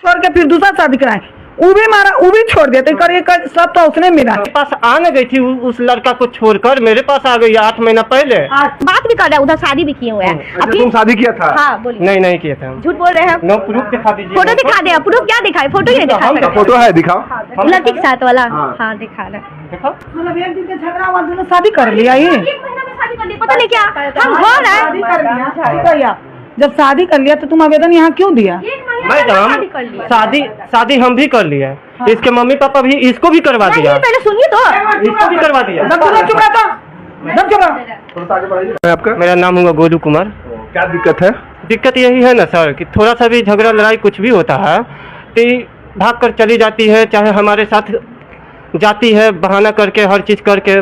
छोड़ के फिर दूसरा शादी कराए, वो भी मारा, वो भी छोड़ दिया। तो कर सब तो उसने मिला। मेरे पास आने गई थी उस लड़का को छोड़कर मेरे पास आ गई 8 महीना पहले। बात भी कर रहा है, उधर शादी भी किए हुए हैं। अच्छा, तुम शादी किया था? हाँ बोलिए। नहीं किया था। झूठ बोल रहे हैं। नो प्रूफ दिखा दीजिए। फोटो दिखा दे। प्रूफ क्या दिखाए? फोटो ही नहीं दिखा। फोटो है, दिखाओ। लड़की के साथ वाला। हाँ दिखा रहे। मतलब एक दिन के झगड़ा हुआ, दोनों शादी कर लिया। ये 1 महीना में शादी कर ली, पता नहीं क्या हम घर है। शादी कर लिया। जब शादी कर लिया तो तुम आवेदन यहाँ क्यों दिया? मैडम शादी हम भी कर लिए। इसके मम्मी पापा भी इसको भी करवा दिया। पहले सुनिए तो। इसको भी करवा दिया। आपका? मेरा नाम हुआ गोलू कुमार। क्या दिक्कत है? दिक्कत यही है ना सर कि थोड़ा सा भी झगड़ा लड़ाई कुछ भी होता है तो भाग कर चली जाती है, चाहे हमारे साथ जाती है बहाना करके, हर चीज़ करके।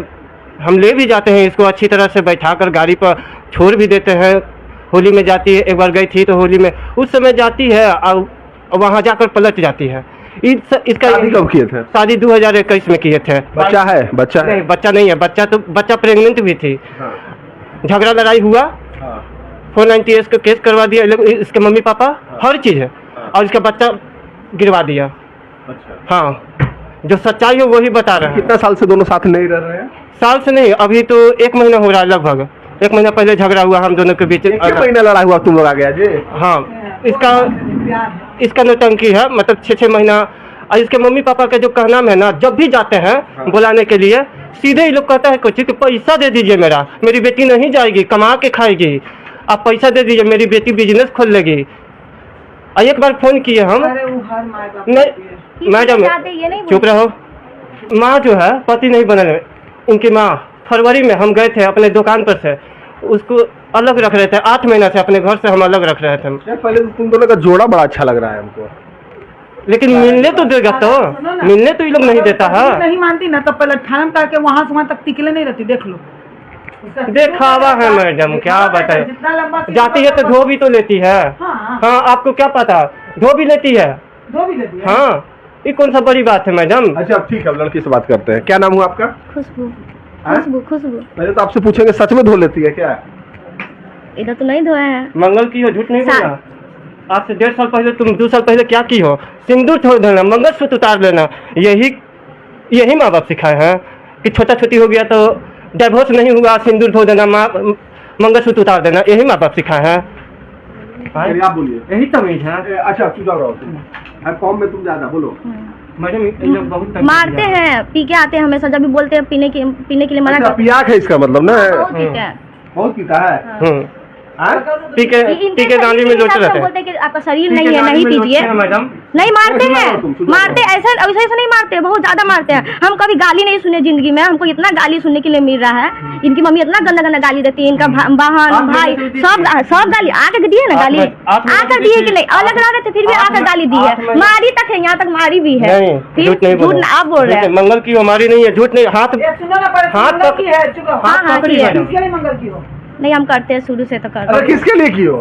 हम ले भी जाते हैं इसको अच्छी तरह से बैठा कर, गाड़ी पर छोड़ भी देते हैं। होली में जाती है, एक बार गई थी तो होली में उस समय जाती है और वहाँ जाकर पलट जाती है। इसका शादी कब किए थे? शादी 2021 में किए थे। बच्चा है? बच्चा नहीं, बच्चा नहीं है। बच्चा प्रेग्नेंट भी थी। हाँ। झगड़ा लड़ाई हुआ। हाँ। 490 का केस करवा दिया इसके मम्मी पापा। हाँ। हर चीज़ है। हाँ। और इसका बच्चा गिरवा दिया। अच्छा। हाँ, जो सच्चाई है वही बता रहे हैं। कितना साल से दोनों साथ नहीं रह रहे हैं? साल से नहीं, अभी तो 1 महीना हो रहा है, लगभग 1 महीना पहले झगड़ा हुआ हम दोनों के बीच। 1 महीना लड़ा हुआ तुम लोग आ गया जी? हाँ, इसका नौटंकी है, मतलब 6 महीना। और इसके मम्मी पापा का जो कहना है ना, जब भी जाते हैं हाँ। बुलाने के लिए, सीधे ही लोग कहता है कुछ कि पैसा दे दीजिए, मेरी बेटी नहीं जाएगी, कमा के खाएगी, आप पैसा दे दीजिए, मेरी बेटी बिजनेस खोल लेगी। और एक बार फोन किए हम, नहीं मैडम चुप रहो। माँ जो है पति नहीं बने, इनकी माँ फरवरी में हम गए थे अपने दुकान पर से, उसको अलग रख रहे थे। 8 महीना से अपने घर से हम अलग रख रहे थे। पहले तो तुम दोनों का जोड़ा बड़ा अच्छा लग रहा है हमको, लेकिन मिलने तो देगा तो, मिलने तो ये लोग नहीं देता है। नहीं मानती ना, तब पहले थाना करके वहाँ से वहाँ तक टिकले नहीं रहती। देख लो, देखावा है मैडम, क्या बताए। जाती है तो धो भी तो लेती है। हाँ, आपको क्या पता, धो भी लेती है। हाँ, ये कौन सा बड़ी बात है मैडम। अच्छा ठीक है, लड़की से बात करते हैं। क्या नाम हुआ आपका? खुशबू। खुशबू। पहले तो आपसे पूछेंगे, सच में धो लेती है क्या? इधर तो नहीं धोया है। मंगल की हो, झूठ नहीं बोला। आज से 1.5 साल पहले, तुम 2 साल पहले क्या की हो? सिंदूर छोड़ देना, मंगलसूत्र उतार लेना। यही माँ बाप सिखाए हैं कि छोटा छोटी हो गया तो डाइवोर्स नहीं हुआ, सिंदूर छोड़ देना, मंगलसूत्र उतार देना। यही माँ बाप सिखाए हैं। आप बोलिए। यही तमीज है। अच्छा चुप रहो तुम, कॉम में तुम ज्यादा बोलो। मैडम ये लोग बहुत मारते हैं, पी के आते हैं हमेशा। जब भी बोलते हैं पीने के लिए मना करते हैं। पियाक है इसका मतलब ना? पीते हैं, बहुत पीता है। पी के गाली में लोट रहते हैं। बोलते हैं कि आपका शरीर नहीं है, नहीं पीजिए। मैडम नहीं मारते हैं, मारते ऐसा नहीं मारते, बहुत ज्यादा मारते हैं। हम कभी गाली नहीं सुने जिंदगी में, हमको इतना गाली सुनने के लिए मिल रहा है। इनकी मम्मी इतना गंदा गंदा गाली देती है, इनका बहन भाई सब गाली आकर दिए ना, गाली आकर दिए कि नहीं, अलग रह रहे थे फिर भी आकर गाली दी है। मारी तक है, यहाँ तक मारी भी है। झूठ आप बोल रहे हैं। मंगल की हमारी नहीं है, झूठ नहीं। हाथ नहीं, हम करते हैं शुरू से तो करते हैं। किसके लिए की हो?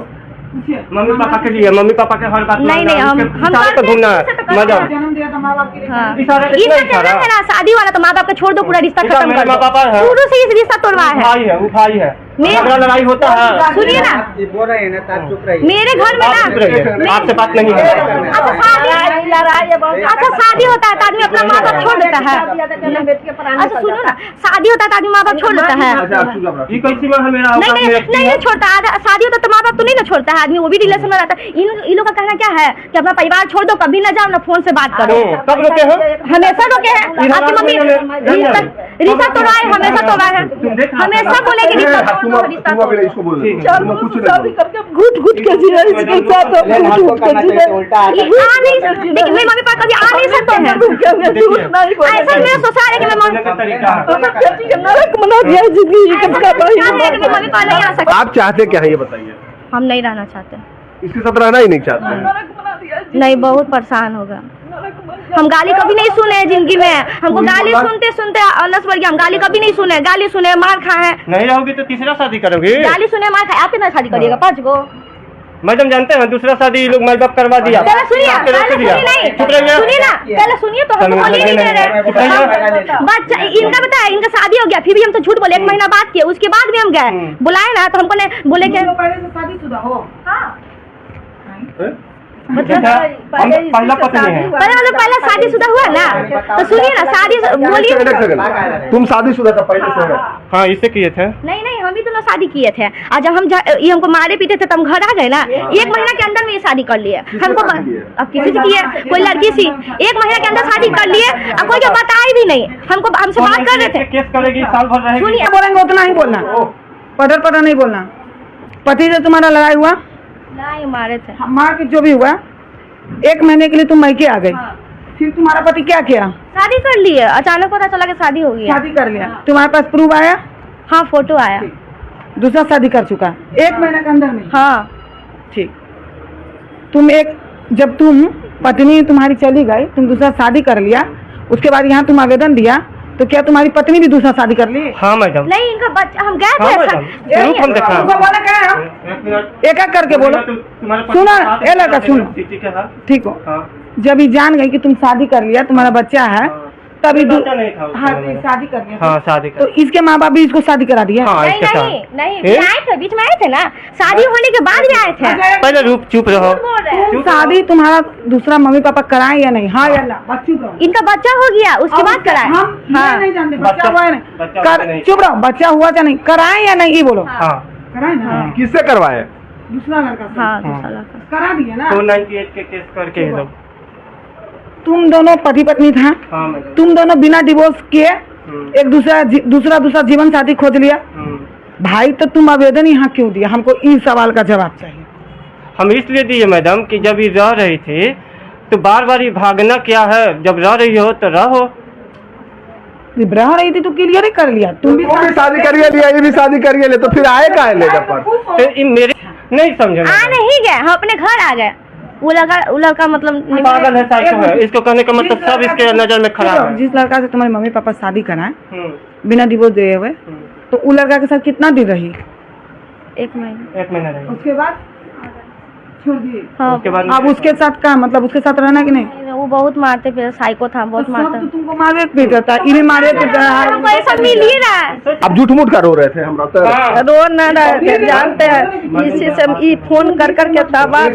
मम्मी पापा के लिए, मम्मी पापा के हर बात नहीं हम घूमना है मजा। शादी वाला तो माँ बाप का छोड़ दो, पूरा रिश्ता खत्म कर दो। शुरू से इस रिश्ता तोड़वा है। वो भाई है, लड़ाई होता है। सुनिए ना, मेरे घर में ना आपसे बात नहीं है। अच्छा शादी होता है तो आदमी अपना माँ बाप छोड़ देता है। अच्छा सुनो ना, शादी होता है तो आदमी माँ बाप छोड़ देता है। नहीं छोड़ता। शादी होता है तो माँ बाप तो नहीं ना छोड़ता है आदमी, वो भी रिलेशन में रहता है। इन लोगों का कहना क्या है कि अपना परिवार छोड़ दो, कभी ना जाओ ना फोन से बात करो। कब रोके हो? हमेशा रोके हैं। आपकी मम्मी रिश्ता तोड़वाए, हमेशा तोड़वाए है, हमेशा बोलेगी रिश्ता तोड़ दो, रिश्ता तोड़ दो। घुट के जिया इसके साथ, घुट के जिया। देखिए मेरी मम्मी पापा कभी आ नहीं सकते हैं। ऐसा मेरा सोचा है कि मैं नरक बना दिया जिंदगी मम्मी पापा नहीं आ सकते। आप चाहते क्या है ये बताइए? हम नहीं रहना चाहते, इसके साथ रहना ही नहीं चाहते। नहीं, बहुत परेशान होगा। हम गाली कभी नहीं सुने जिंदगी में, हमको गाली सुनते सुनते अनस बढ़ गया। हम गाली कभी नहीं सुने, गाली सुने मार खाए। नहीं रहोगी तो तीसरा शादी करोगी? गाली सुने मार खाए। आप कितना शादी करिएगा? 5 गो। मैडम जानते हैं दूसरा शादी लोग माई बाप करवा दिया। पहले सुनिए ना, पहले सुनिए तो हमको बोलिए नहीं दे रहे। बच्चा इनका बता, इनका शादी हो गया फिर भी हम तो झूठ बोले। 1 महीना बाद किए, उसके बाद भी हम गए बुलाए ना तो हमको बोले कि जैसा हम पहला पत्नी है। पहले मतलब पहले शादीशुदा हुआ ना, तो सुनिए ना, शादी बोलिए। एक सेकंड, तुम शादीशुदा था पहले से? हाँ, इससे किए थे। नहीं नहीं, हम भी दोनों शादी किए थे, और जब हम ये हमको मारे पीटे थे तब हम घर आ गए ना, 1 महीना के अंदर में ये शादी कर लिए हमको। अब किसी से किए, कोई लड़की सी 1 महीना के अंदर शादी कर लिए, अब कोई बताया भी नहीं हमको, हमसे बात कर रहे थे। केस करेगी, साल भर रहेगी। सुनिए, बोलेंगे उतना ही बोलना, पटर नहीं बोलना। पति से तुम्हारा लड़ाई हुआ? नहीं, मारे थे। मार के जो भी हुआ, 1 महीने के लिए तुम मैके आ गई। फिर तुम्हारा पति क्या किया? शादी कर लिए, अचानक पता चला कि शादी हो गई। शादी कर लिया, तुम्हारे पास प्रूफ आया? हाँ, फोटो आया। दूसरा शादी कर चुका 1 महीने के अंदर में? हाँ। ठीक। जब तुम पत्नी तुम्हारी चली गई, तुम दूसरा शादी कर लिया, उसके बाद यहाँ तुम आवेदन दिया, तो क्या तुम्हारी पत्नी भी दूसरा शादी कर ली? हाँ मैडम। नहीं, इनका बच्चा, हम गए हाँ थे। मैडम, जरूर हम देखा। बोला क्या है? एक एक करके बोलो। सुनो, ए लड़का सुनो, ठीक हो? जब ये जान गई कि तुम शादी कर लिया, तुम्हारा बच्चा है, तभी हाँ शादी कर लिया। हाँ, शादी कर। तो इसके माँ बाप भी इसको शादी करा दिया? हाँ, नहीं इसके साथ। नहीं नहीं, आए थे, बीच में आए थे ना, शादी होने के बाद भी आए थे। पहले रूप चुप रहो। बोल रहे हैं। तुम शादी तुम्हारा दूसरा मम्मी पापा कराए या नहीं? हाँ या ना? चुप रहो। इनका बच्चा हो गया, उसके बाद कराए। हम ये नहीं जानते बच्चा हुआ है बच्चा नहीं। नहीं। चुप रहो, बच्चा हुआ या नहीं? कराए या नहीं, ये बोलो। हाँ, कराए ना? किससे करवाए? दूसरा लड़का से। हाँ, दूसरा लड़का। करा दिया ना? 298 के केस करके ये लोग। तुम दोनों पति पत्नी था, हाँ मैडम। तुम दोनों बिना डिवोर्स किए एक दूसरा जीवन साथी खोज लिया। भाई, तो तुम आवेदन यहाँ क्यों दिया? हमको इस सवाल का जवाब चाहिए। हम इसलिए दिए मैडम कि जब ये रह रही थी तो बार बार ये भागना क्या है, जब रह रही हो तो रहो। रह रही थी तो क्लियर ही कर लिया। तुम भी शादी करिए लिया, ये भी शादी करिए ले, तो फिर आए का है लेकर पर? तो ये मेरे नहीं समझे आ मैडम। नहीं गए, हम अपने घर आ गए। वो लड़का मतलब पागल है, साइको है। इसको कहने का मतलब सब इसके नजर में खराब है। जिस लड़का से तुम्हारे मम्मी पापा शादी कराए हम्म, बिना डिवोर्स दिए हुए, तो वो लड़का के साथ कितना दिन रही? 1 महीना। 1 महीना रहेगी। उसके बाद छोड़ दिए? हाँ, उसके बाद अब उसके साथ का मतलब उसके साथ रहना कि नहीं? वो बहुत मारते, फिर साइको था, बहुत मारता। तो तुमको मारे पीटता, इन्हें मारे हमको ऐसा मिल ही रहा है। अब झूठ मूठ का रो रहे थे हम तो। हाँ। रो न रहे थे, जानते हैं, इसी से ई फोन कर करके दबा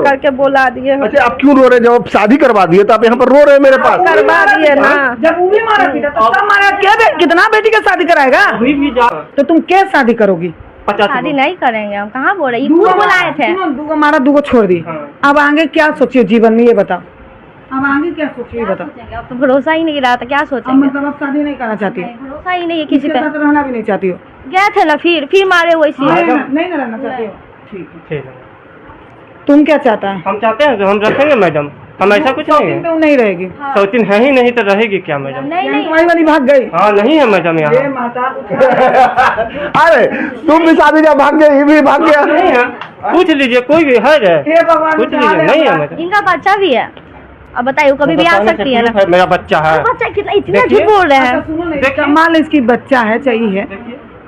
करके बोला दिए, अच्छा, आप क्यों रो रहे? जब शादी करवा दिए तो आप यहाँ पर रो रहे हैं मेरे पास? करवा दिए ना। जब वो भी मारा पीटा तो सब मारा, कितना बेटी का शादी कराएगा? अभी भी जा तो तुम क्या शादी करोगी? 50 शादी नहीं करेंगे हम, कहाँ बोल रहे, ये दूगो खुद बुलाए थे। सुनो, दूगो मारा, दूगो छोड़ दी। हाँ। अब आगे क्या सोचियो जीवन में, ये बताओ। अब आगे क्या सोचियो, ये बताओ। अब तो भरोसा ही नहीं रहा था, क्या अब सोचेंगे? मतलब अब शादी नहीं करना चाहती हो? भरोसा ही नहीं है किसी किसी के पे। साथ रहना भी नहीं चाहती हो? गए थे ना, फिर मारे वैसे। नहीं ना रहना चाहती हो? ठीक है। ठीक है। तुम क्या चाहता है? हम चाहते हैं तो हम रखेंगे मैडम, हम ऐसा कुछ नहीं शौकीन पे है। वो नहीं रहेगी? शौकीन है ही नहीं तो रहेगी क्या मैडम? नहीं नहीं, तुम्हारी वाली भाग गई? हाँ, नहीं है मैडम ये यहाँ। माता अरे तुम भी शादी जब भाग गए, ये भी भाग गया। नहीं है, पूछ लीजिए, कोई भी है रे? हे भगवान, पूछ लीजिए, नहीं है मैडम। इनका बच्चा भी है, अब बताइए, वो कभी भी आ बताने से सकती है proof ना। मेरा बच्चा है। बच्चा कितना, इतना देखिए। झूठ बोल रहे अच्छा, हैं। सुनो ना, देखिए। मान लो इसकी बच्चा है, चाहिए है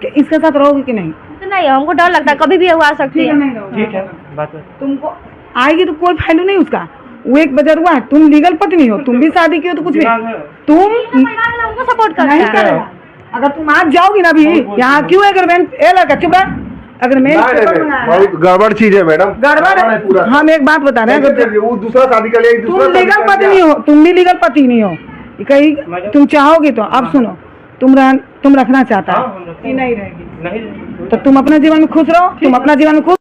कि इसके साथ रहोगी कि नहीं? तो नहीं, हमको डर लगता है, कभी भी वो आ सकती ठीक है, है। नहीं रहोगी। ठीक है, बात है। तुमको आएगी तो कोई फायदा नहीं उसका। वो एक बजर हुआ है, तुम लीगल पत्नी हो, तुम भी शादी की हो तो कुछ दिमाग नहीं। है। तुम परिवार वाला हमको सपोर्ट करता नहीं है। करेगा। अगर तुम आज जाओगी ना भी यहाँ, क्यों? अगर मैं लड़का चुप रह, अगर मैं पेपर मंगाया है, बहुत गड़बड़ चीज है मैडम। गड़बड़ है पूरा। है। हम एक बात बता रहे हैं, अगर वो दूसरा शादी कर लिया, तुम लीगल पत्नी हो, तुम भी लीगल पति नहीं हो, कहीं तुम चाहोगी तो। अब सुनो, तुम रखना चाहता हाँ, है हम रखेंगे। कि नहीं रहेगी? नहीं, तो तुम अपने जीवन में खुश रहो, तुम अपना जीवन में खुश